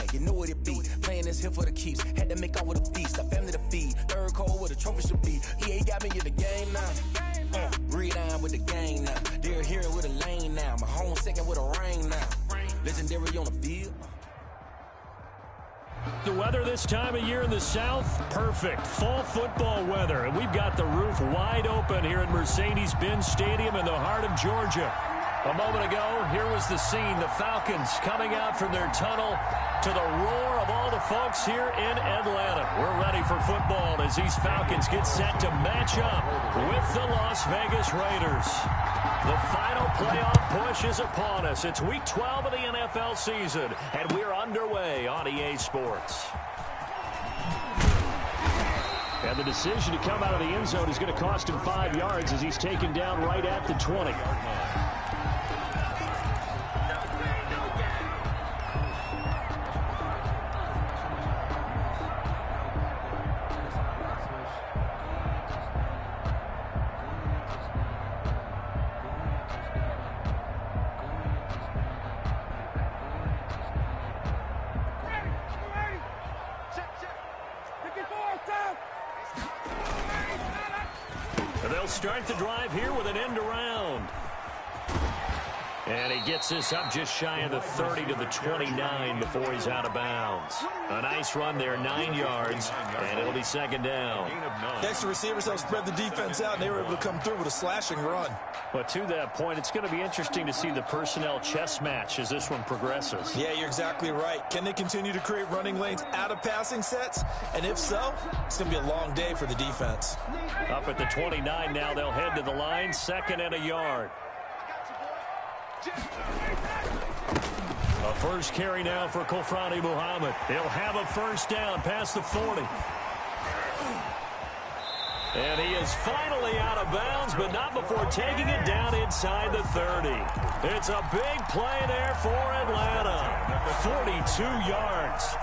night, you know what it be. Playing this here for the keeps, had to make out with a feast. A family to feed, third cold where the trophy should be. EA got me in the game now. Breed on with the gang now. They're here with a lane now. My home second with a rain now. Legendary on the field. The weather this time of year in the South, perfect. Fall football weather. And we've got the roof wide open here at Mercedes-Benz Stadium in the heart of Georgia. A moment ago, here was the scene. The Falcons coming out from their tunnel to the roar of all the folks here in Atlanta. We're ready for football as these Falcons get set to match up with the Las Vegas Raiders. The final playoff push is upon us. It's week 12 of the NFL season, and we're underway on EA Sports. And the decision to come out of the end zone is going to cost him 5 yards as he's taken down right at the 20. They'll start the drive here with an end around. And he gets this up just shy of the 30 to the 29 before he's out of bounds. A nice run there, 9 yards, and it'll be second down. Next, the receivers help spread the defense out, and they were able to come through with a slashing run. But to that point, it's going to be interesting to see the personnel chess match as this one progresses. Yeah, you're exactly right. Can they continue to create running lanes out of passing sets? And if so, it's going to be a long day for the defense. Up at the 29 now, they'll head to the line, second and a yard. A first carry now for Kofrani Muhammad. He'll have a first down past the 40. And he is finally out of bounds, but not before taking it down inside the 30. It's a big play there for Atlanta. 42 yards.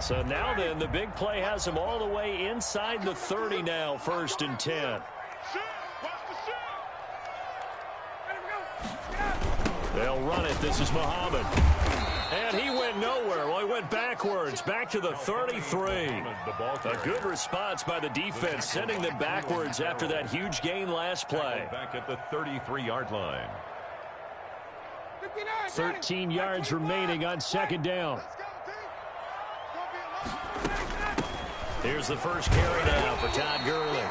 So now then, the big play has him all the way inside the 30 now, first and 10. They'll run it. This is Muhammad. And he went nowhere. Well, he went backwards, back to the 33. A good response by the defense, sending them backwards after that huge gain last play. Back at the 33-yard line. 13 yards remaining on second down. Here's the first carry now for Todd Gurley.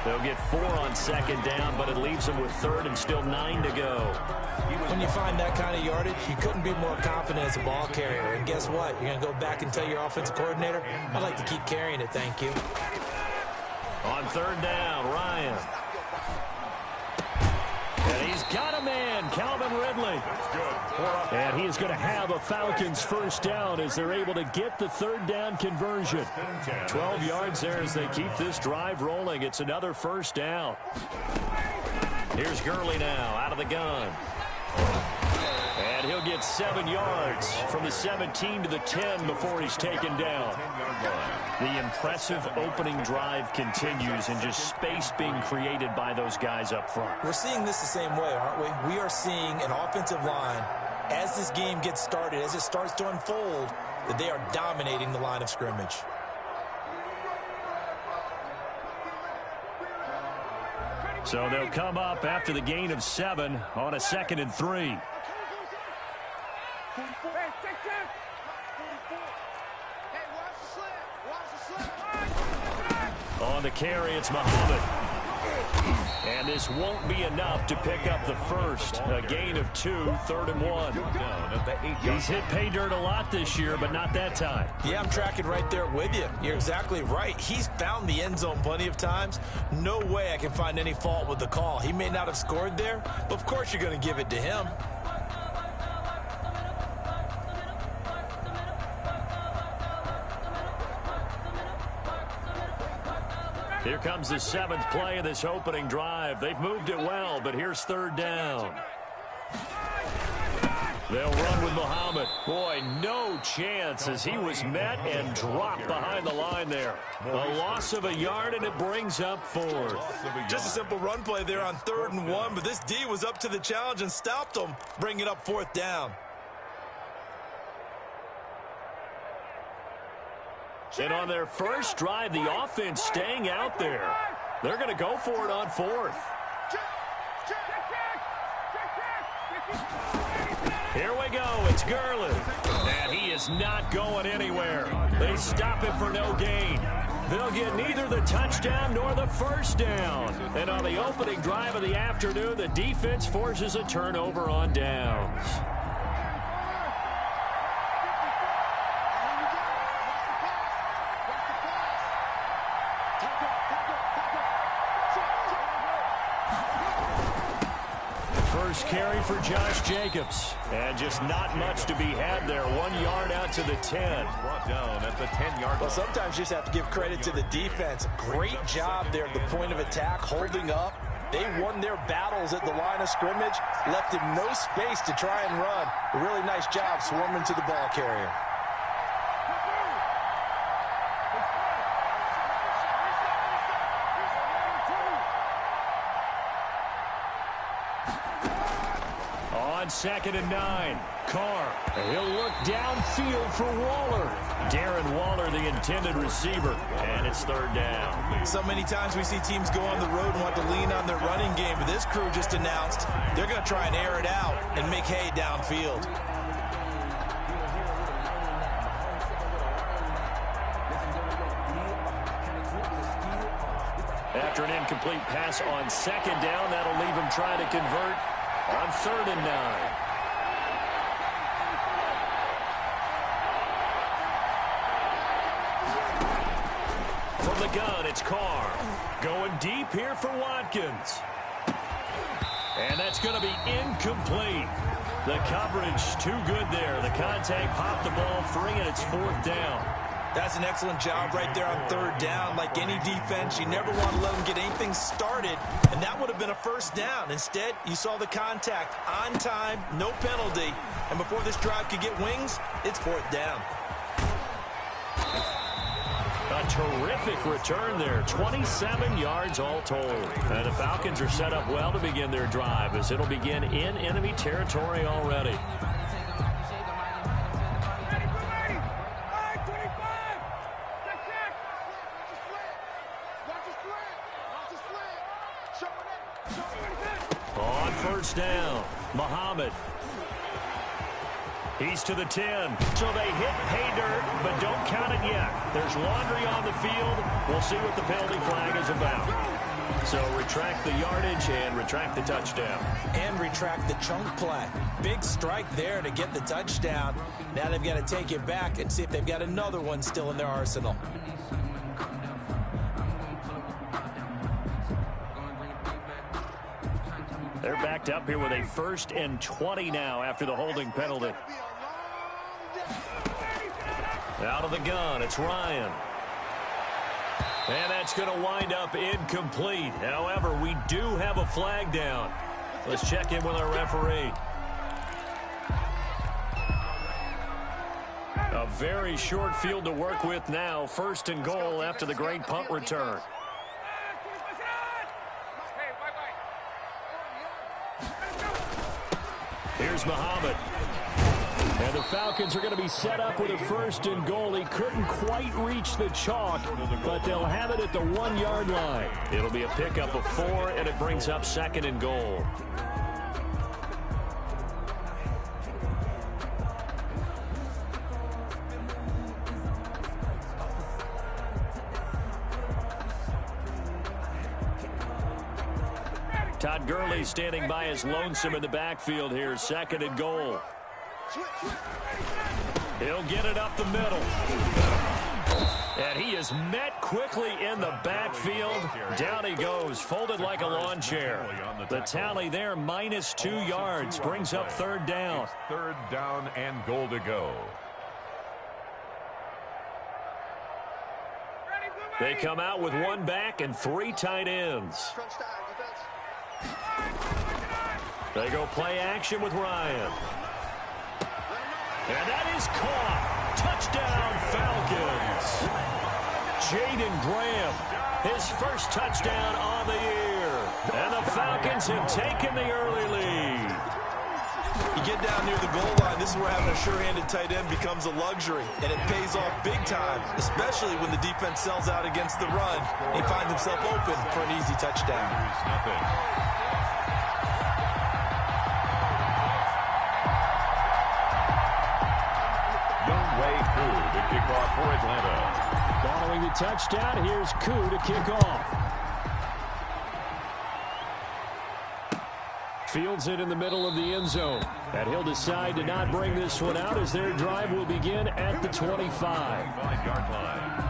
They'll get 4 on second down, but it leaves them with third and still 9 to go. When you find that kind of yardage, you couldn't be more confident as a ball carrier. And guess what? You're going to go back and tell your offensive coordinator, I'd like to keep carrying it, thank you. On third down, Ryan. And he's got a man, Calvin Ridley. And he is going to have a Falcons first down as they're able to get the third down conversion. 12 yards there as they keep this drive rolling. It's another first down. Here's Gurley now out of the gun. And he'll get 7 yards from the 17 to the 10 before he's taken down. The impressive opening drive continues and just space being created by those guys up front. We're seeing this the same way, aren't we? We are seeing an offensive line, as this game gets started, as it starts to unfold, that they are dominating the line of scrimmage. So they'll come up after the gain of 7 on a 2nd and 3. On the carry, it's Muhammad. And this won't be enough to pick up the first. A gain of 2, 3rd and 1. He's hit pay dirt a lot this year, but not that time. Yeah, I'm tracking right there with you. You're exactly right. He's found the end zone plenty of times. No way I can find any fault with the call. He may not have scored there, but of course you're going to give it to him. Here comes the 7th play of this opening drive. They've moved it well, but here's third down. They'll run with Muhammad. Boy, no chance as he was met and dropped behind the line there. A loss of a yard, and it brings up fourth. Just a simple run play there on 3rd and 1, but this D was up to the challenge and stopped them, bringing up 4th down. And on their first drive, the offense staying out there. They're going to go for it on 4th. Here we go. It's Gurley. And he is not going anywhere. They stop him for no gain. They'll get neither the touchdown nor the first down. And on the opening drive of the afternoon, the defense forces a turnover on downs. First carry for Josh Jacobs. And just not much to be had there. 1 yard out to the 10. Brought down at the 10-yard line. Well, sometimes you just have to give credit to the defense. Great job there at the point of attack, holding up. They won their battles at the line of scrimmage, left him no space to try and run. A really nice job swarming to the ball carrier. On 2nd and 9, Carr. He'll look downfield for Waller. Darren Waller, the intended receiver, and it's 3rd down. So many times we see teams go on the road and want to lean on their running game, but this crew just announced they're going to try and air it out and make hay downfield. After an incomplete pass on 2nd down, that'll leave him trying to convert on 3rd and 9. From the gun, it's Carr. Going deep here for Watkins. And that's going to be incomplete. The coverage too good there. The contact popped the ball free, and it's 4th down. That's an excellent job right there on 3rd down. Like any defense, you never want to let them get anything started, and that would have been a 1st down. Instead, you saw the contact on time, no penalty, and before this drive could get wings, it's 4th down. A terrific return there, 27 yards all told. And the Falcons are set up well to begin their drive as it'll begin in enemy territory already. On 1st down, Muhammad. He's to the 10. So they hit pay dirt, but don't count it yet. There's laundry on the field. We'll see what the penalty flag is about. So retract the yardage and retract the touchdown. And retract the chunk play. Big strike there to get the touchdown. Now they've got to take it back and see if they've got another one still in their arsenal. They're backed up here with a 1st and 20 now after the holding penalty. Out of the gun, it's Ryan. And that's going to wind up incomplete. However, we do have a flag down. Let's check in with our referee. A very short field to work with now. 1st and goal after the great punt return. Here's Muhammad. And the Falcons are going to be set up with a 1st and goal. He couldn't quite reach the chalk, but they'll have it at the 1-yard line. It'll be a pickup of 4, and it brings up 2nd and goal. Todd Gurley standing by as lonesome in the backfield here. 2nd and goal. He'll get it up the middle. And he is met quickly in the backfield. Down he goes, folded like a lawn chair. The tally there, -2 yards, brings up 3rd down. 3rd down and goal to go. They come out with 1 back and 3 tight ends. They go play action with Ryan. And that is caught. Touchdown, Falcons. Jaden Graham, his first touchdown on the year. And the Falcons have taken the early lead. You get down near the goal line, this is where having a sure-handed tight end becomes a luxury, and it pays off big time, especially when the defense sells out against the run. He finds himself open for an easy touchdown. The kickoff for Atlanta. Following the touchdown, here's Koo to kick off. Fields it in the middle of the end zone. And he'll decide to not bring this one out as their drive will begin at the 25. 5-yard line.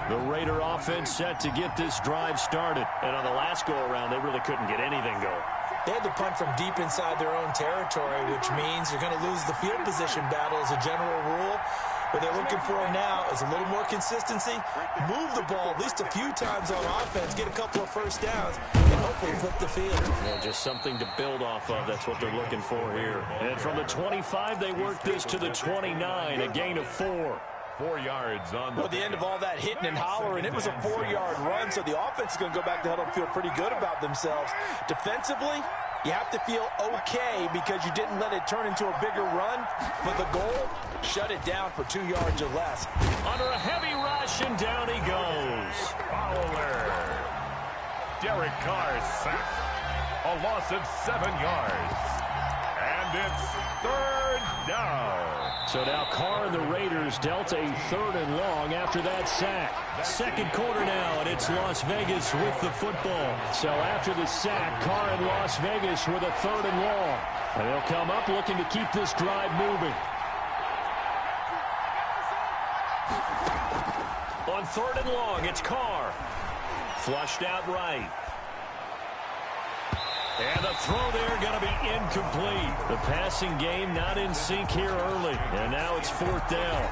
The Raider offense set to get this drive started. And on the last go-around, they really couldn't get anything going. They had to punt from deep inside their own territory, which means you're going to lose the field position battle as a general rule. What they're looking for now is a little more consistency, move the ball at least a few times on offense, get a couple of first downs, and hopefully flip the field. Yeah, just something to build off of. That's what they're looking for here. And from the 25, they work this to the 29, a gain of 4. 4 yards on the end of all that hitting and hollering. It was a 4-yard run, so the offense is going to go back to huddle and feel pretty good about themselves. Defensively, you have to feel okay because you didn't let it turn into a bigger run, but the goal, shut it down for 2 yards or less. Under a heavy rush, and down he goes. Fowler. Derek Carr sacked. A loss of 7 yards. And it's 3rd down. So now Carr and the Raiders dealt a 3rd and long after that sack. Second quarter now, and it's Las Vegas with the football. So after the sack, Carr and Las Vegas with a 3rd and long. And they'll come up looking to keep this drive moving. On 3rd and long, it's Carr. Flushed out right. And the throw there going to be incomplete. The passing game not in sync here early. And now it's 4th down.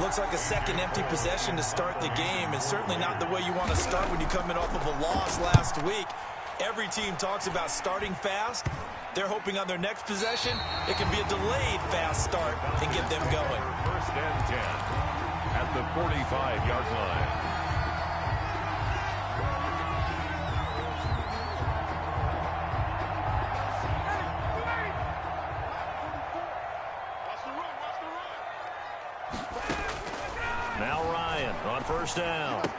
Looks like a second empty possession to start the game, and certainly not the way you want to start when you come in off of a loss last week. Every team talks about starting fast. They're hoping on their next possession, it can be a delayed fast start and get them going. 1st and 10 at the 45-yard line. Now Ryan on 1st down.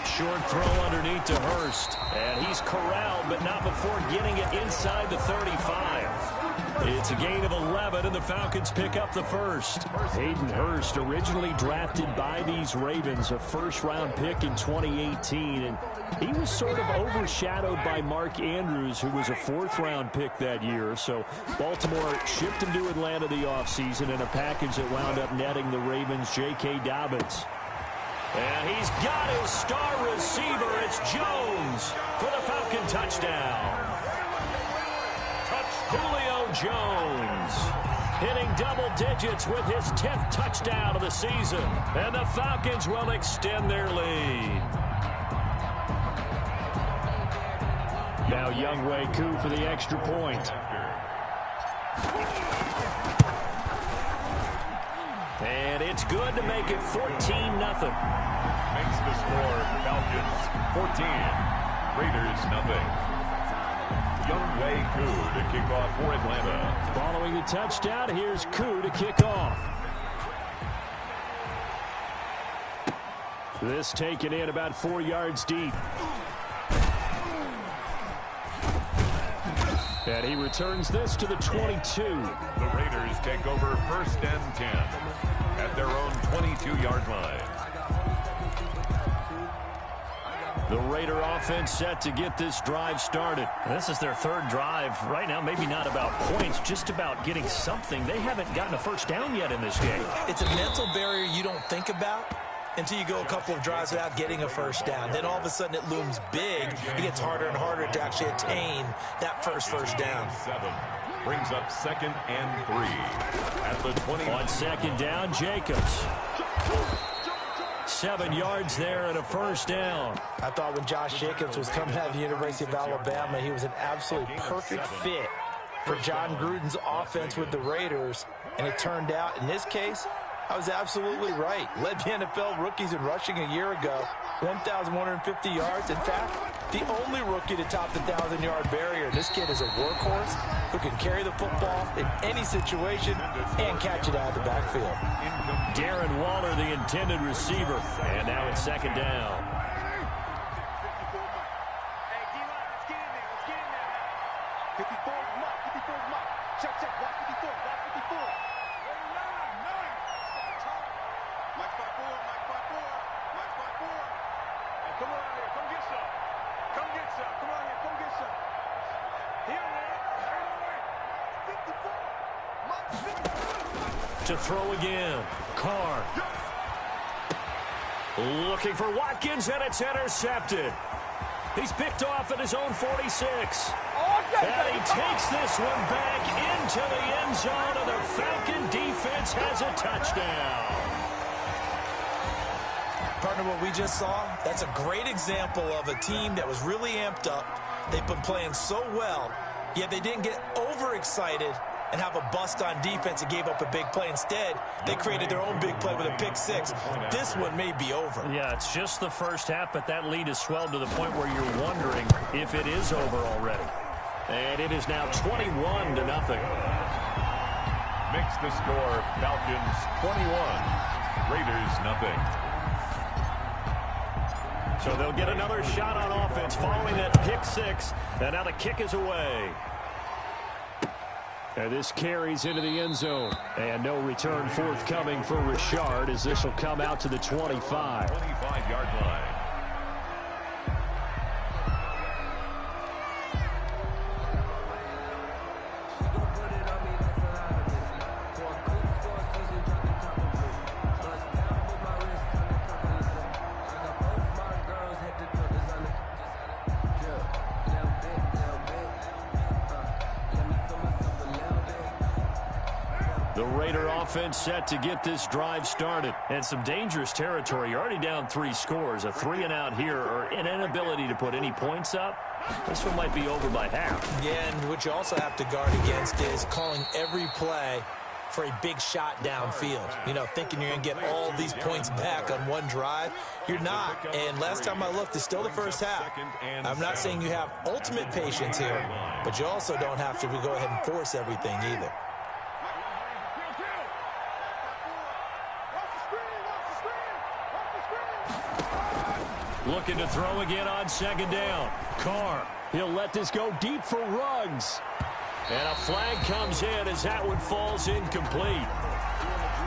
Short throw underneath to Hurst. And he's corralled, but not before getting it inside the 35. It's a gain of 11, and the Falcons pick up the first. Hayden Hurst, originally drafted by these Ravens, a first-round pick in 2018. And he was sort of overshadowed by Mark Andrews, who was a 4th-round pick that year. So Baltimore shipped him to Atlanta the offseason in a package that wound up netting the Ravens J.K. Dobbins. And he's got his star receiver. It's Jones for the Falcon touchdown. Julio Jones hitting double digits with his 10th touchdown of the season. And the Falcons will extend their lead. Now Younghoe Koo for the extra point. And it's good to make it 14-0. Makes the score Falcons 14, Raiders 0. Younghoe Koo to kick off for Atlanta. Following the touchdown, here's Koo to kick off. This taken in about 4 yards deep. And he returns this to the 22. The Raiders take over 1st and 10 at their own 22-yard line. The Raider offense set to get this drive started. This is their 3rd drive. Right now, maybe not about points, just about getting something. They haven't gotten a first down yet in this game. It's a mental barrier you don't think about until you go a couple of drives without getting a first down. Then all of a sudden it looms big. It gets harder and harder to actually attain that first down. 7 brings up 2nd and 3 at the 20. On 2nd down, Jacobs. 7 yards there and a first down. I thought when Josh Jacobs was coming out of the University of Alabama, he was an absolutely perfect fit for John Gruden's offense with the Raiders, and it turned out, in this case, I was absolutely right. Led the NFL rookies in rushing a year ago, 1,150 yards. In fact, the only rookie to top the 1,000-yard barrier. This kid is a workhorse who can carry the football in any situation and catch it out of the backfield. Darren Waller, the intended receiver, and now it's second down. To throw again, Carr. Looking for Watkins, and it's intercepted. He's picked off at his own 46. And he takes this one back into the end zone, and the Falcon defense has a touchdown. Partner, what we just saw, that's a great example of a team that was really amped up. They've been playing so well, yet they didn't get overexcited and have a bust on defense and gave up a big play. Instead, they created their own big play with a pick six. This one may be over. Yeah, it's just the first half, but that lead has swelled to the point where you're wondering if it is over already. And it is now 21-0. Makes the score Falcons 21, Raiders nothing. So they'll get another shot on offense following that pick six. And now the kick is away. And this carries into the end zone. And no return forthcoming for Richard as this will come out to the 25. 25-yard line. The Raider offense set to get this drive started. And some dangerous territory. You're already down 3 scores. A 3-and-out here or an inability to put any points up. This one might be over by half. Yeah, and what you also have to guard against is calling every play for a big shot downfield. You know, thinking you're going to get all these points back on one drive. You're not. And last time I looked, it's still the first half. I'm not saying you have ultimate patience here, but you also don't have to go ahead and force everything either. Looking to throw again on second down. Carr, he'll let this go deep for Ruggs. And a flag comes in as that one falls incomplete.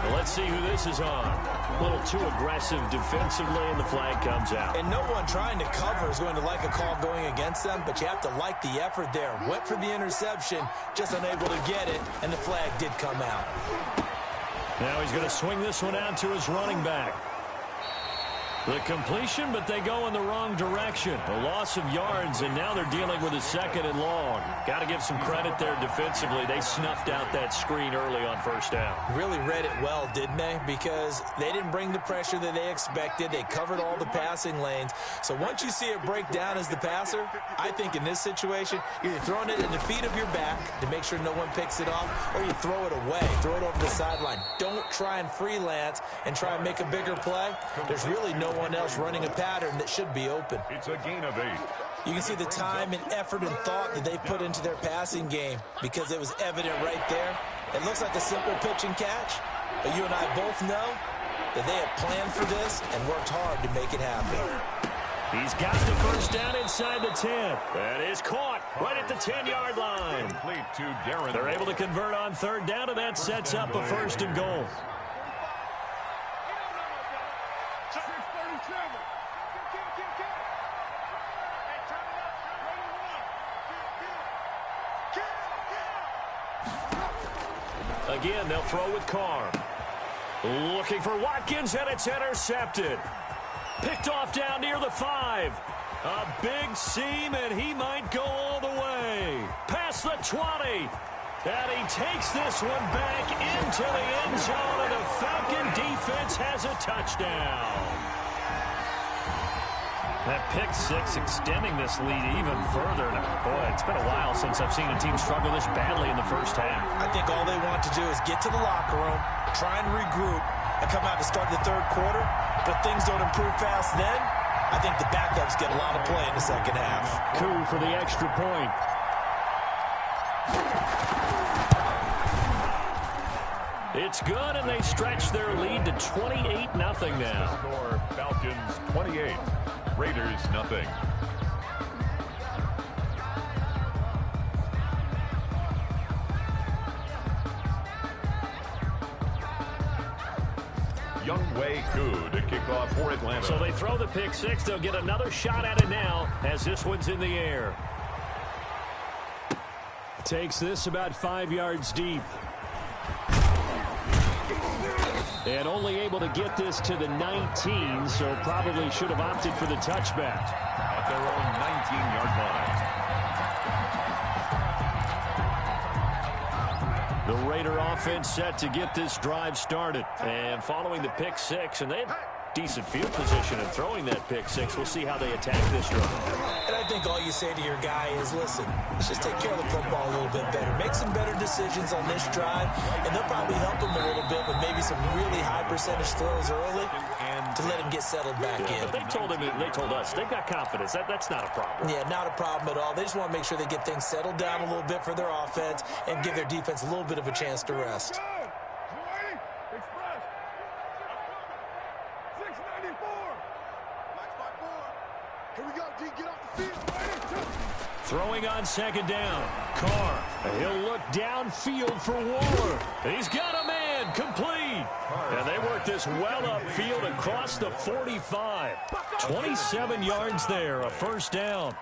Well, let's see who this is on. A little too aggressive defensively, and the flag comes out. And no one trying to cover is going to like a call going against them, but you have to like the effort there. Went for the interception, just unable to get it, and the flag did come out. Now he's going to swing this one out to his running back. The completion, but they go in the wrong direction. A loss of yards, and now they're dealing with a 2nd and long. Got to give some credit there defensively. They snuffed out that screen early on first down. Really read it well, didn't they? Because they didn't bring the pressure that they expected. They covered all the passing lanes. So once you see it break down as the passer, I think in this situation, you're throwing it in the feet of your back to make sure no one picks it off, or you throw it away, throw it over the sideline. Don't try and freelance and try and make a bigger play. There's really no one else running a pattern that should be open. It's a gain of 8. You can see the time and effort and thought that they put into their passing game because it was evident right there. It looks like a simple pitch and catch, but you and I both know that they have planned for this and worked hard to make it happen. He's got the first down inside the 10. That is caught right at the 10-yard line. Complete to Darren. They're able to convert on 3rd down, and that sets up a 1st and goal. Again, they'll throw with Carr. Looking for Watkins, and it's intercepted. Picked off down near the 5. A big seam, and he might go all the way. Past the 20. And he takes this one back into the end zone, and the Falcon defense has a touchdown. That pick six extending this lead even further. Boy, it's been a while since I've seen a team struggle this badly in the first half. I think all they want to do is get to the locker room, try and regroup, and come out to start the third quarter. But if things don't improve fast then, I think the backups get a lot of play in the second half. Coup for the extra point. It's good, and they stretch their lead to 28-0 now. Score Falcons 28, Raiders nothing. Wk12 to kick off for Atlanta. So they throw the pick six. They'll get another shot at it now as this one's in the air. Takes this about 5 yards deep. And only able to get this to the 19, so probably should have opted for the touchback. At their own 19-yard line. The Raider offense set to get this drive started. And following the pick six, and they have decent field position in throwing that pick six. We'll see how they attack this drive. And I think all you say to your guy is, listen, let's just take care of the football a little bit better. Make some better decisions on this drive, and they'll probably help him a little bit with maybe some really high percentage throws early to let him get settled back in. But they told us they've got confidence. That's not a problem. Yeah, not a problem at all. They just want to make sure they get things settled down a little bit for their offense and give their defense a little bit of a chance to rest. Throwing on second down. Carr. He'll look downfield for Waller. He's got a man. Complete. And they work this well upfield across the 45. 27 yards there. A first down.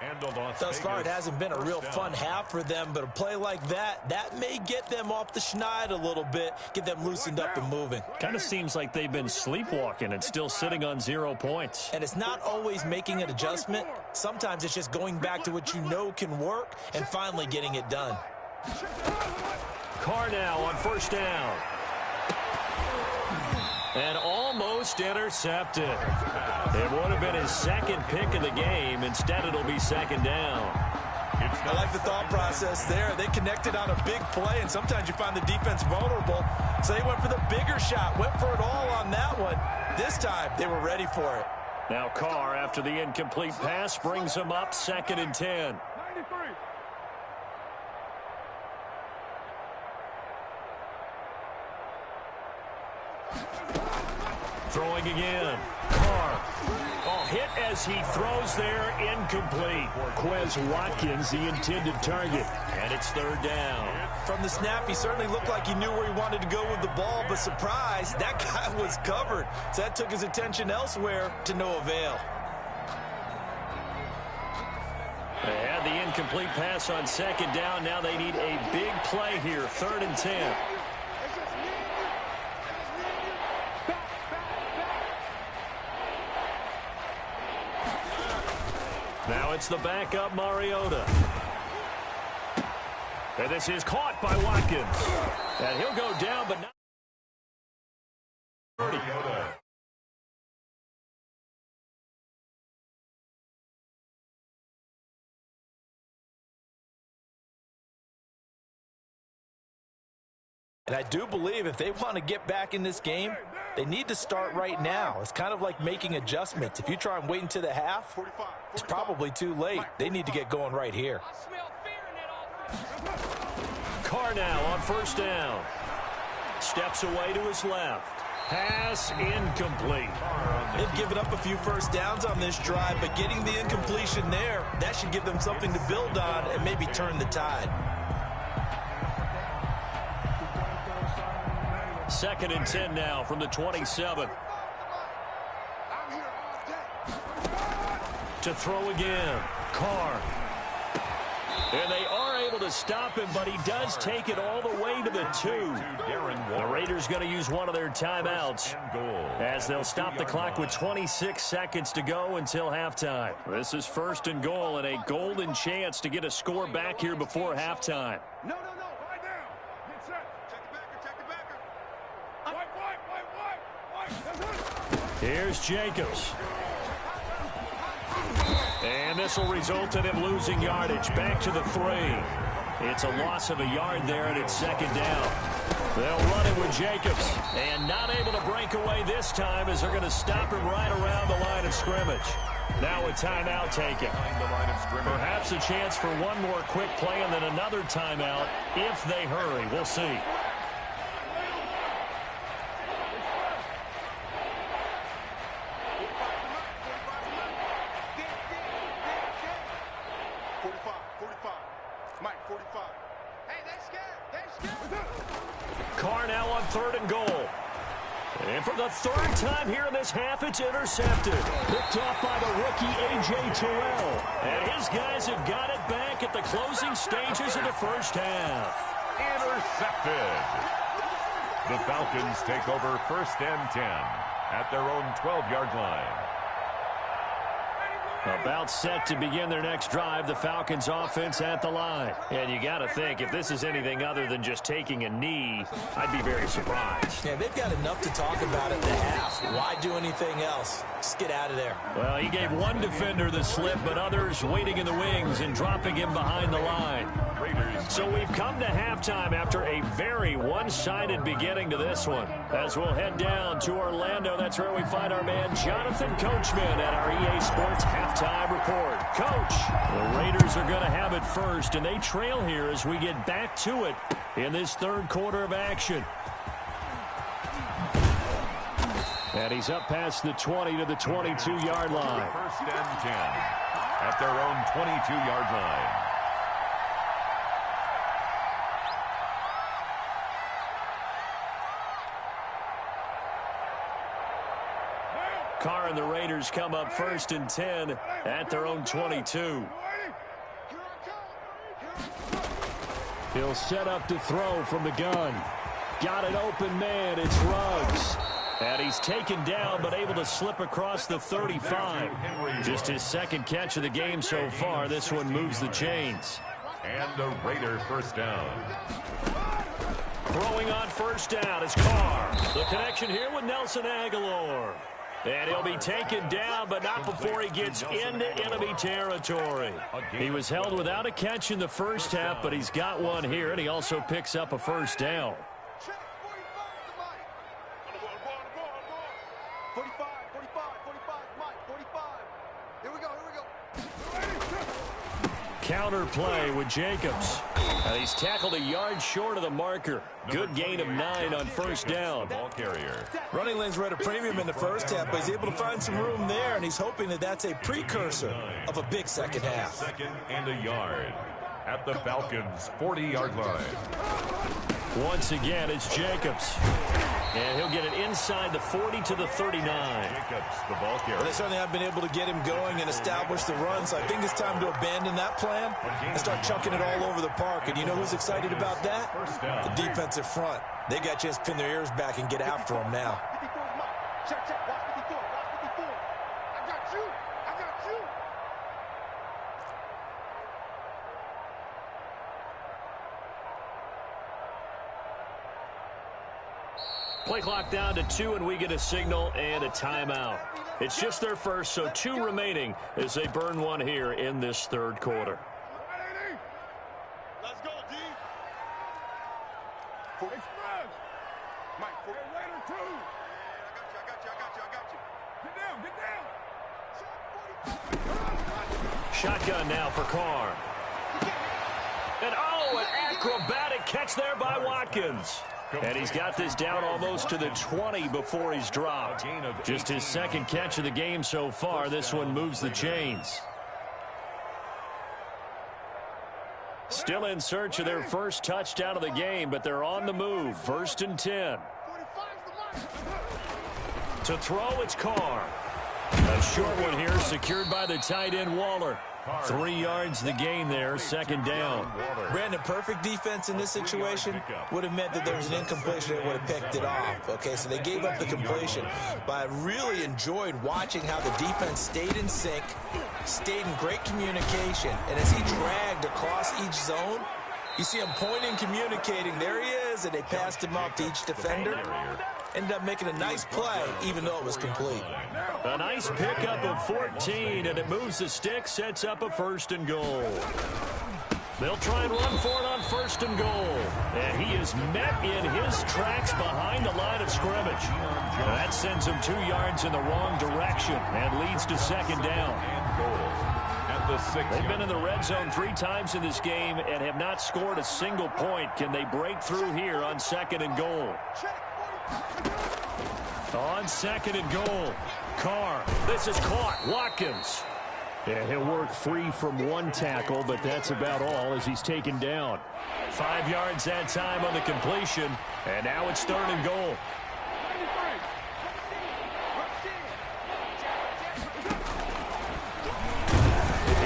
Thus far, it hasn't been a real fun half for them, but a play like that may get them off the schneid a little bit, get them loosened up and moving. Kind of seems like they've been sleepwalking and still sitting on 0 points. And it's not always making an adjustment. Sometimes it's just going back to what you know can work and finally getting it done. Carr now on first down. And almost intercepted. It would have been his second pick of the game. Instead, it'll be second down. I like the thought process there. They connected on a big play, and sometimes you find the defense vulnerable. So they went for the bigger shot, went for it all on that one. This time, they were ready for it. Now Carr, after the incomplete pass, brings him up 2nd and 10. Throwing again. Carr. Oh, hit as he throws there. Incomplete. Quez Watkins, the intended target. And it's 3rd down. From the snap, he certainly looked like he knew where he wanted to go with the ball, but surprise, that guy was covered. So that took his attention elsewhere to no avail. They had the incomplete pass on 2nd down. Now they need a big play here. 3rd and 10. Now it's the backup Mariota. And this is caught by Watkins. And he'll go down, but not. And I do believe if they want to get back in this game, they need to start right now. It's kind of like making adjustments. If you try and wait until the half, it's probably too late. They need to get going right here. Carr now on first down. Steps away to his left. Pass incomplete. They've given up a few first downs on this drive, but getting the incompletion there, that should give them something to build on and maybe turn the tide. 2nd and 10 now from the 27. To throw again. Carr. And they are able to stop him, but he does take it all the way to the 2. The Raiders going to use one of their timeouts as they'll stop the clock with 26 seconds to go until halftime. This is 1st and goal and a golden chance to get a score back here before halftime. No. Lie down. Get set. Check the backer. White. Here's Jacobs. And this will result in him losing yardage. Back to the 3. It's a loss of a yard there, and it's second down. They'll run it with Jacobs. And not able to break away this time as they're going to stop him right around the line of scrimmage. Now a timeout taken. Perhaps a chance for one more quick play and then another timeout if they hurry. We'll see. Carr now on 3rd and goal. And for the 3rd time here in this half, it's intercepted. Picked off by the rookie A.J. Terrell. And his guys have got it back at the closing stages of the first half. Intercepted. The Falcons take over 1st and 10 at their own 12-yard line. About set to begin their next drive, the Falcons offense at the line. And you got to think, if this is anything other than just taking a knee, I'd be very surprised. Yeah, they've got enough to talk about in the half. Why do anything else? Just get out of there. Well, he gave one defender the slip, but others waiting in the wings and dropping him behind the line. So we've come to halftime after a very one-sided beginning to this one. As we'll head down to Orlando, that's where we find our man Jonathan Coachman at our EA Sports Halftime Report. Coach, the Raiders are going to have it first, and they trail here as we get back to it in this 3rd quarter of action. And he's up past the 20 to the 22-yard line. 1st and 10 at their own 22-yard line. Carr and the Raiders come up 1st and 10 at their own 22. He'll set up to throw from the gun. Got an open man. It's Ruggs. And he's taken down but able to slip across the 35. Just his 2nd catch of the game so far. This one moves the chains. And a Raider 1st down. Throwing on 1st down is Carr. The connection here with Nelson Aguilar. And he'll be taken down, but not before he gets into enemy territory. He was held without a catch in the first half, but he's got one here, and he also picks up a 1st down. 45, Mike, 45. Here we go. Counter play with Jacobs. And he's tackled a yard short of the marker. Good gain of 9 on 1st down. Ball carrier. Running lanes were at a premium in the first half, but he's able to find some room there, and he's hoping that that's a precursor of a big second half. 2nd and a yard at the Falcons' 40-yard line. Once again, it's Jacobs. And he'll get it inside the 40 to the 39. Jacobs, the ball carrier. Well, they certainly have been able to get him going and establish the run, so I think it's time to abandon that plan and start chucking it all over the park. And you know who's excited about that? The defensive front. They got a chance to pin their ears back and get after him now. Check, watch 54. I got you. Play clock down to 2, and we get a signal and a timeout. It's just their first, so 2 remaining as they burn one here in this 3rd quarter. Let's go, D. Express. Mike, Raider 2. I got you. Get down. Shotgun now for Carr. And an acrobatic catch there by Watkins. And he's got this down almost to the 20 before he's dropped. Just his 2nd catch of the game so far. This one moves the chains. Still in search of their first touchdown of the game, but they're on the move. 1st and 10. To throw, it's Carr. A short one here, secured by the tight end Waller. 3 yards the gain there, 2nd down. Brandon, perfect defense in this situation would have meant that there was an incompletion that would have picked it off. Okay, so they gave up the completion. But I really enjoyed watching how the defense stayed in sync, stayed in great communication. And as he dragged across each zone, you see him pointing, communicating. There he is, and they passed him off to each defender. ended up making a nice play, even though it was complete. A nice pickup of 14, and it moves the stick, sets up a 1st and goal. They'll try and run for it on 1st and goal. And he is met in his tracks behind the line of scrimmage. That sends him 2 yards in the wrong direction and leads to 2nd down. They've been in the red zone 3 times in this game and have not scored a single point. Can they break through here on 2nd and goal? On 2nd and goal, Carr. This is caught. Watkins. And he'll work free from 1 tackle, but that's about all as he's taken down. 5 yards that time on the completion, and now it's 3rd and goal.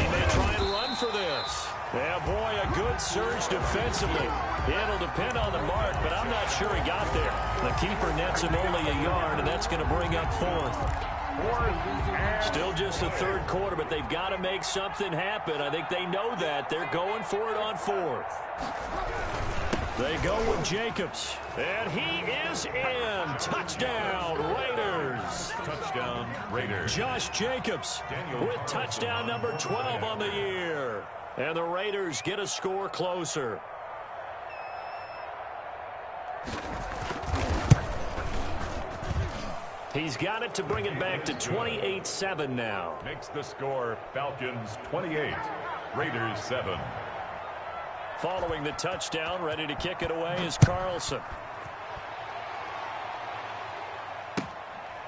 He may try and run for this. Yeah, boy, a good surge defensively. It'll depend on the mark, but I'm not sure he got there. The keeper nets him only a yard, and that's going to bring up 4th. Still just the 3rd quarter, but they've got to make something happen. I think they know that. They're going for it on 4th. They go with Jacobs, and he is in. Touchdown, Raiders. Touchdown, Raiders. Josh Jacobs with touchdown number 12 on the year. And the Raiders get a score closer. He's got it to bring it back to 28-7 now. Makes the score Falcons 28, Raiders 7. Following the touchdown, ready to kick it away is Carlson.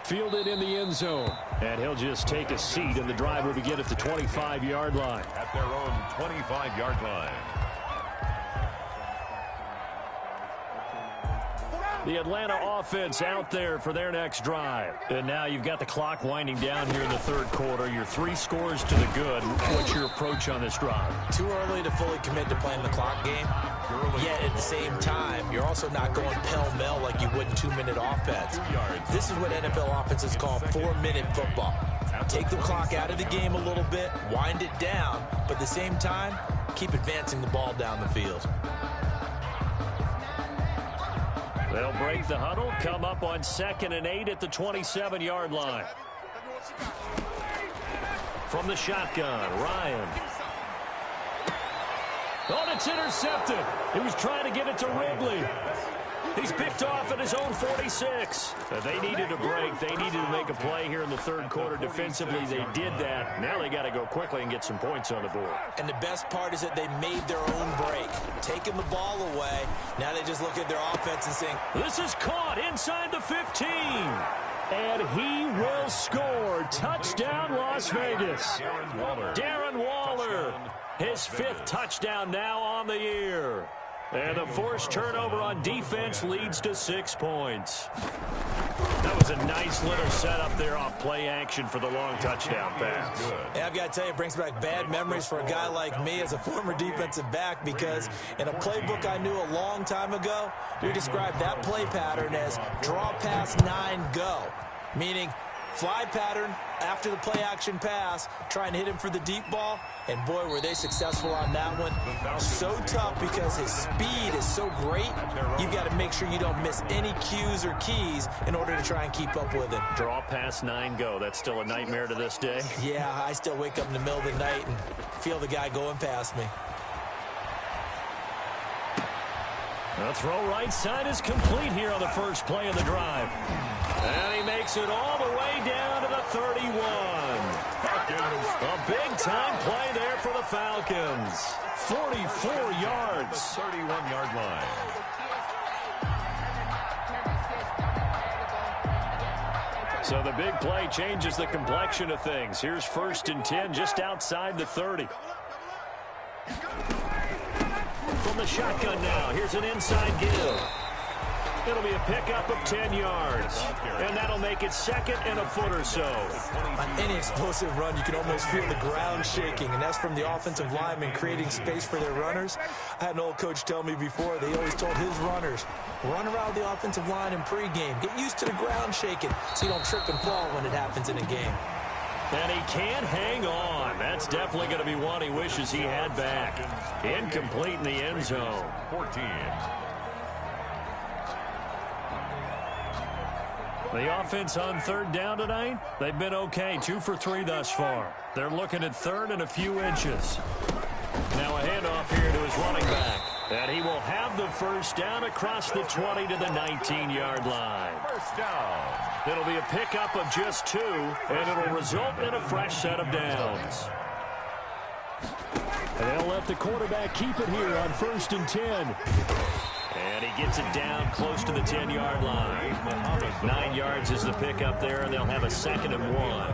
Fielded in the end zone. And he'll just take a seat, and the drive will begin at the 25-yard line. At their own 25-yard line. The Atlanta offense out there for their next drive. And now you've got the clock winding down here in the 3rd quarter. Your 3 scores to the good. What's your approach on this drive? Too early to fully commit to playing the clock game. Yet at the same time, you're also not going pell-mell like you would in 2-minute offense. This is what NFL offenses call 4-minute football. Take the clock out of the game a little bit, wind it down, but at the same time, keep advancing the ball down the field. They'll break the huddle, come up on 2nd and 8 at the 27-yard line. From the shotgun, Ryan. Oh, it's intercepted. He was trying to get it to Wrigley. He's picked off at his own 46. They needed a break. They needed to make a play here in the 3rd quarter. Defensively, they did that. Now they got to go quickly and get some points on the board. And the best part is that they made their own break. Taking the ball away. Now they just look at their offense and saying, this is caught inside the 15. And he will score. Touchdown, Las Vegas. Darren Waller. His 5th touchdown now on the year. And the forced turnover on defense leads to 6 points. That was a nice little setup there off play action for the long touchdown pass. Yeah, I've got to tell you, it brings back bad memories for a guy like me as a former defensive back, because in a playbook I knew a long time ago, we described that play pattern as draw pass 9 go, meaning fly pattern after the play action pass, try and hit him for the deep ball, and boy, were they successful on that one. So tough because his speed is so great, you've got to make sure you don't miss any cues or keys in order to try and keep up with it. Draw pass 9 go. That's still a nightmare to this day. Yeah, I still wake up in the middle of the night and feel the guy going past me. The throw right side is complete here on the first play of the drive. And he makes it all the way down to the 31. A big-time play there for the Falcons. 44 yards. 31-yard line. So the big play changes the complexion of things. Here's 1st and 10 just outside the 30. From the shotgun now, here's an inside give. It'll be a pickup of 10 yards. And that'll make it 2nd and a foot or so. On any explosive run, you can almost feel the ground shaking, and that's from the offensive linemen creating space for their runners. I had an old coach tell me before, they always told his runners, run around the offensive line in pregame. Get used to the ground shaking so you don't trip and fall when it happens in a game. And he can't hang on. That's definitely going to be one he wishes he had back. Incomplete in the end zone. 14. The offense on third down tonight, they've been okay, 2 for 3 thus far. They're looking at third and a few inches. Now a handoff here to his running back. And he will have the first down across the 20 to the 19-yard line. First down. It'll be a pickup of just 2, and it'll result in a fresh set of downs. And they'll let the quarterback keep it here on 1st and 10. And he gets it down close to the 10-yard line. 9 yards is the pickup there, and they'll have a 2nd and 1.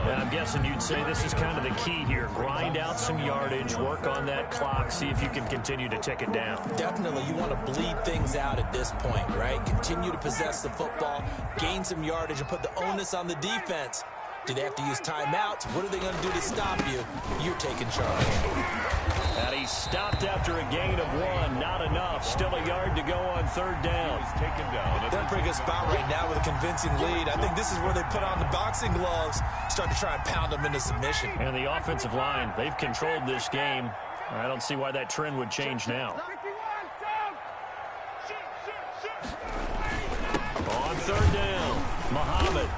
And I'm guessing you'd say this is kind of the key here. Grind out some yardage, work on that clock, see if you can continue to tick it down. Definitely, you want to bleed things out at this point, right? Continue to possess the football, gain some yardage, and put the onus on the defense. Do they have to use timeouts? What are they going to do to stop you? You're taking charge. And he stopped after a gain of 1. Not enough. Still a yard to go on 3rd down. He's taken down. They're in a pretty good spot right now with a convincing lead. I think this is where they put on the boxing gloves, start to try and pound them into submission. And the offensive line, they've controlled this game. I don't see why that trend would change now. On 3rd down, Muhammad.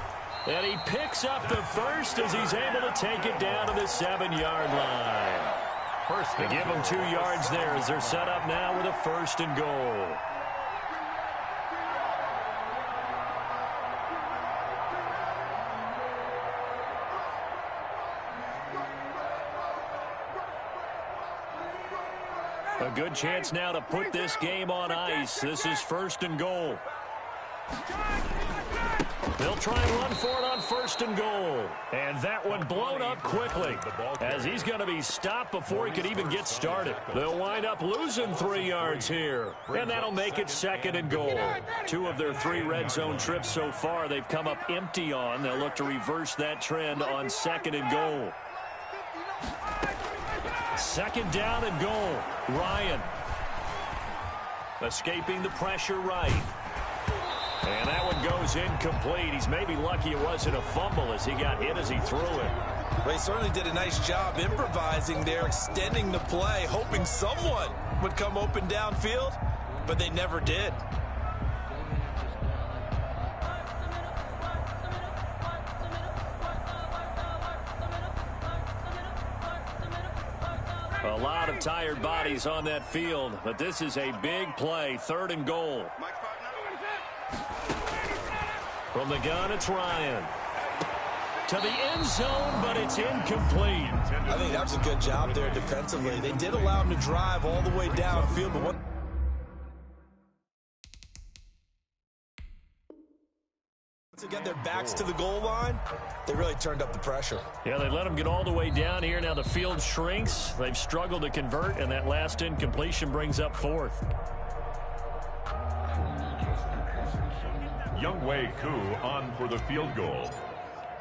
And he picks up the first as he's able to take it down to the 7-yard line. They give them 2 yards there as they're set up now with a 1st and goal. A good chance now to put this game on ice. This is 1st and goal. They'll try and run for it on 1st and goal. And that one blown up quickly as he's going to be stopped before he could even get started. They'll wind up losing 3 yards here. And that'll make it 2nd and goal. 2 of their 3 red zone trips so far they've come up empty on. They'll look to reverse that trend on 2nd and goal. 2nd down and goal. Ryan escaping the pressure right. And that one goes incomplete. He's maybe lucky it wasn't a fumble as he got hit as he threw it. They certainly did a nice job improvising there, extending the play, hoping someone would come open downfield, but they never did. A lot of tired bodies on that field, but this is a big play, 3rd and goal. From the gun, it's Ryan. To the end zone, but it's incomplete. I think that was a good job there defensively. They did allow him to drive all the way downfield, but what... to get their backs to the goal line, they really turned up the pressure. Yeah, they let them get all the way down here. Now the field shrinks. They've struggled to convert, and that last incompletion brings up 4th. Youngwei Koo on for the field goal.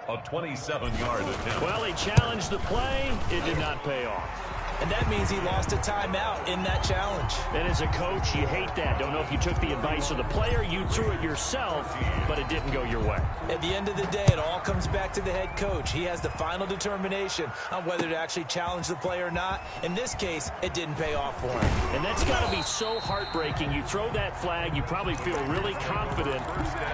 A 27-yard attempt. Well, he challenged the play. It did not pay off. And that means he lost a timeout in that challenge. And as a coach, you hate that. Don't know if you took the advice of the player. You threw it yourself, but it didn't go your way. At the end of the day, it all comes back to the head coach. He has the final determination on whether to actually challenge the play or not. In this case, it didn't pay off for him. And that's got to be so heartbreaking. You throw that flag, you probably feel really confident,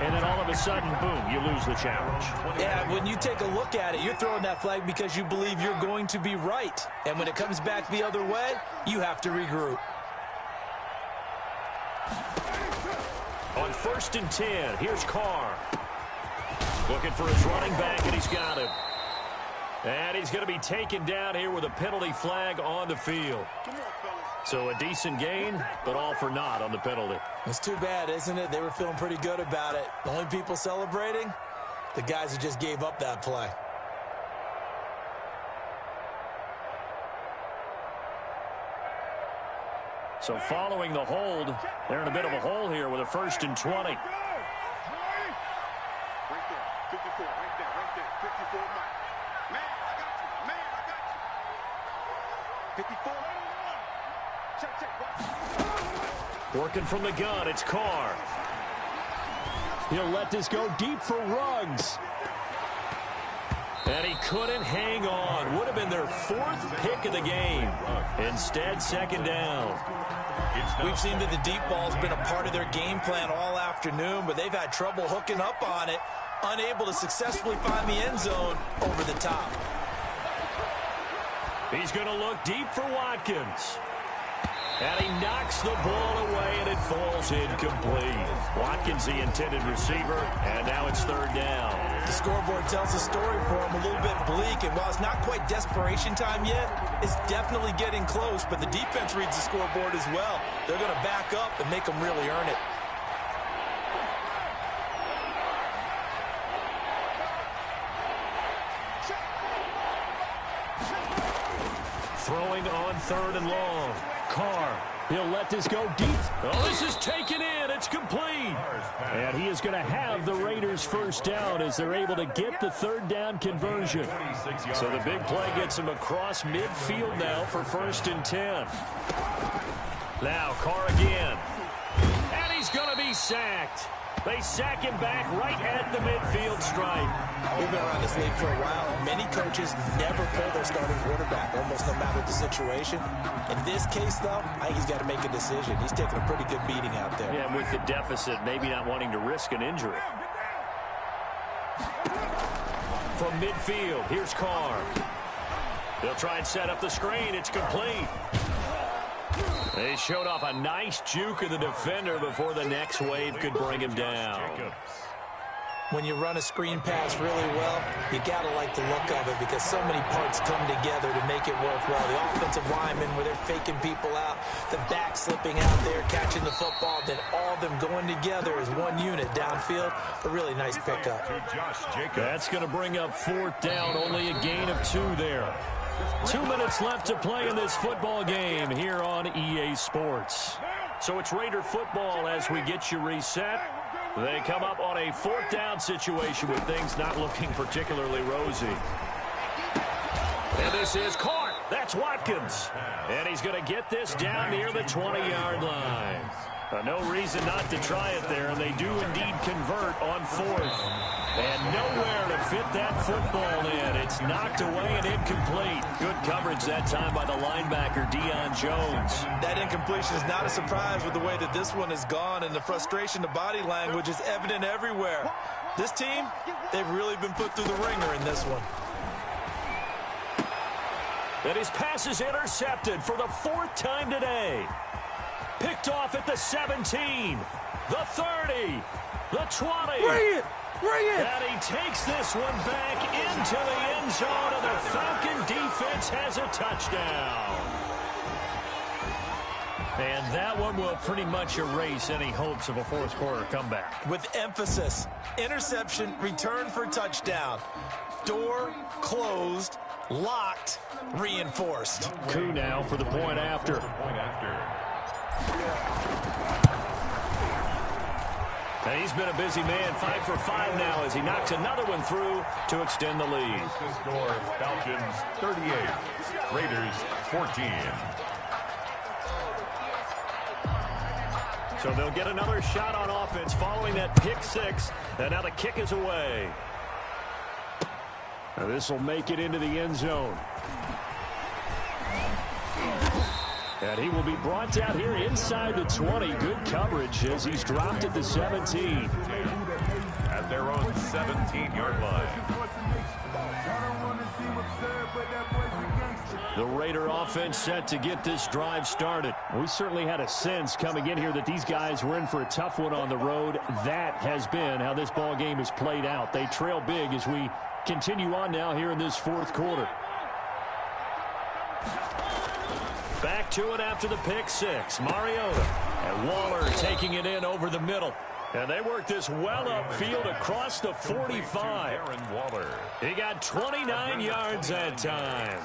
and then all of a sudden, boom, you lose the challenge. Yeah, when you take a look at it, you're throwing that flag because you believe you're going to be right. And when it comes back the other way, you have to regroup. On 1st and 10, here's Carr. Looking for his running back, and he's got him. And he's going to be taken down here with a penalty flag on the field. So a decent gain, but all for naught on the penalty. It's too bad, isn't it? They were feeling pretty good about it. The only people celebrating, the guys who just gave up that play. So following the hold, they're in a bit of a hole here with a 1st and 20. Right there, 54, right there, 54, man, I got you, 54. Check. Working from the gun, it's Carr. He'll let this go deep for Ruggs. And he couldn't hang on. Would have been their 4th pick of the game. Instead, second down. We've seen that the deep ball's been a part of their game plan all afternoon, but they've had trouble hooking up on it, unable to successfully find the end zone over the top. He's going to look deep for Watkins. And he knocks the ball away, and it falls incomplete. Watkins, the intended receiver, and now it's third down. The scoreboard tells the story for him, a little bit bleak, and while it's not quite desperation time yet, it's definitely getting close, but the defense reads the scoreboard as well. They're going to back up and make them really earn it. Throwing on third and long. Carr, he'll let this go deep. Oh, this is taken in. It's complete. And he is going to have the Raiders first down as they're able to get the third down conversion. So the big play gets him across midfield now for 1st and 10. Now Carr again. And he's going to be sacked. They sack him back right at the midfield stripe. We've been around this league for a while, and many coaches never pull their starting quarterback, almost no matter the situation. In this case, though, I think he's got to make a decision. He's taking a pretty good beating out there. Yeah, and with the deficit, maybe not wanting to risk an injury. From midfield, here's Carr. They'll try and set up the screen. It's complete. They showed off a nice juke of the defender before the next wave could bring him down. When you run a screen pass really well, you got to like the look of it because so many parts come together to make it work well. The offensive linemen where they're faking people out, the back slipping out there, catching the football, then all of them going together as one unit downfield. A really nice pickup. That's going to bring up 4th down, only a gain of 2 there. 2 minutes left to play in this football game here on EA Sports. So it's Raider football as we get you reset. They come up on a 4th down situation with things not looking particularly rosy. And this is Carr. That's Watkins. And he's going to get this down near the 20-yard line. No reason not to try it there, and they do indeed convert on 4th. And nowhere to fit that football in. It's knocked away and incomplete. Good coverage that time by the linebacker, Deion Jones. That incompletion is not a surprise with the way that this one has gone, and the frustration, the body language is evident everywhere. This team, they've really been put through the ringer in this one. And his pass is intercepted for the 4th time today. Picked off at the 17, the 30, the 20. Bring it! Bring it! And he takes this one back into the end zone, and the Falcon defense has a touchdown. And that one will pretty much erase any hopes of a 4th quarter comeback. With emphasis, interception, return for touchdown. Door closed, locked, reinforced. Coup now for the point after. And he's been a busy man, 5 for 5 now as he knocks another one through to extend the lead. The score, Falcons 38, Raiders 14. So they'll get another shot on offense following that pick 6, and now the kick is away. Now this will make it into the end zone. And he will be brought down here inside the 20. Good coverage as he's dropped at the 17. At their own 17-yard line. The Raider offense set to get this drive started. We certainly had a sense coming in here that these guys were in for a tough one on the road. That has been how this ball game has played out. They trail big as we continue on now here in this 4th quarter. Back to it after the pick 6. Mariota and Waller taking it in over the middle. And they work this well upfield across the 45. He got 29 yards that time.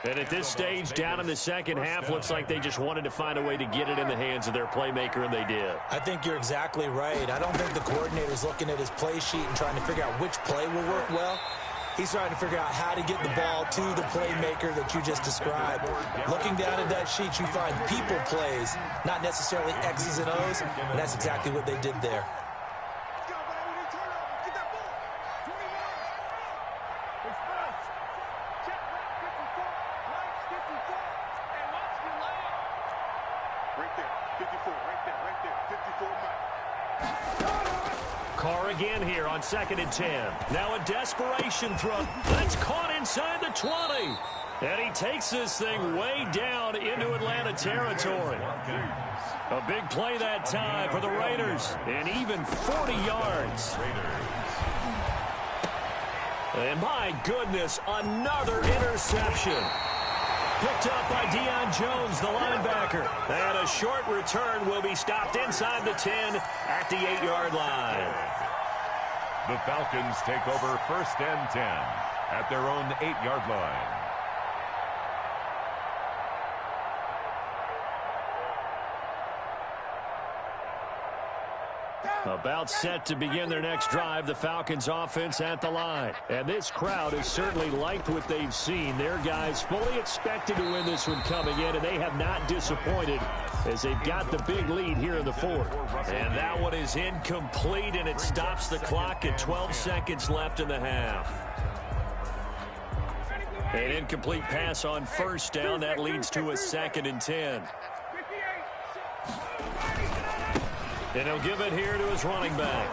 And at this stage, down in the second half, looks like they just wanted to find a way to get it in the hands of their playmaker, and they did. I think you're exactly right. I don't think the coordinator's looking at his play sheet and trying to figure out which play will work well. He's trying to figure out how to get the ball to the playmaker that you just described. Looking down at that sheet, you find people plays, not necessarily X's and O's, and that's exactly what they did there. Carr again here on 2nd and 10. Now a desperation throw. That's caught inside the 20. And he takes this thing way down into Atlanta territory. A big play that time for the Raiders. And even 40 yards. And my goodness, another interception. Picked up by Deion Jones, the linebacker. And a short return will be stopped inside the 10 at the 8-yard line. The Falcons take over 1st and 10 at their own 8-yard line. About set to begin their next drive, the Falcons offense at the line. And this crowd has certainly liked what they've seen. Their guys fully expected to win this one coming in, and they have not disappointed as they've got the big lead here in the 4th. And that one is incomplete, and it stops the clock at 12 seconds left in the half. An incomplete pass on 1st down. That leads to a 2nd and 10. And he'll give it here to his running back.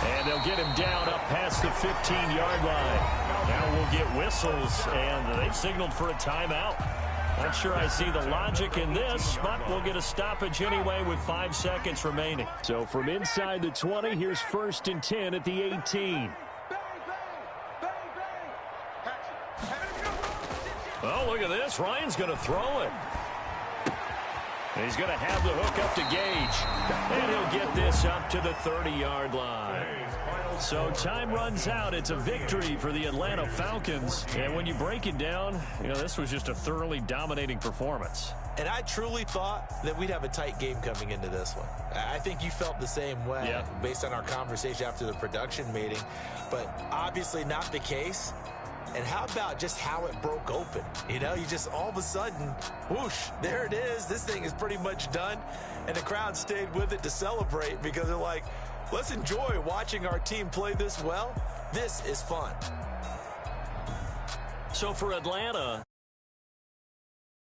And they'll get him down up past the 15-yard line. Now we'll get whistles, and they've signaled for a timeout. Not sure I see the logic in this, but we'll get a stoppage anyway with 5 seconds remaining. So from inside the 20, here's 1st and 10 at the 18. Oh, look at this. Ryan's going to throw it. He's going to have the hook up to Gage. And he'll get this up to the 30-yard line. So time runs out. It's a victory for the Atlanta Falcons. And when you break it down, you know, this was just a thoroughly dominating performance. And I truly thought that we'd have a tight game coming into this one. I think you felt the same way based on our conversation after the production meeting. But obviously not the case. And how about just how it broke open? You know, you just all of a sudden, whoosh, there it is. This thing is pretty much done. And the crowd stayed with it to celebrate because they're like, let's enjoy watching our team play this well. This is fun. So for Atlanta,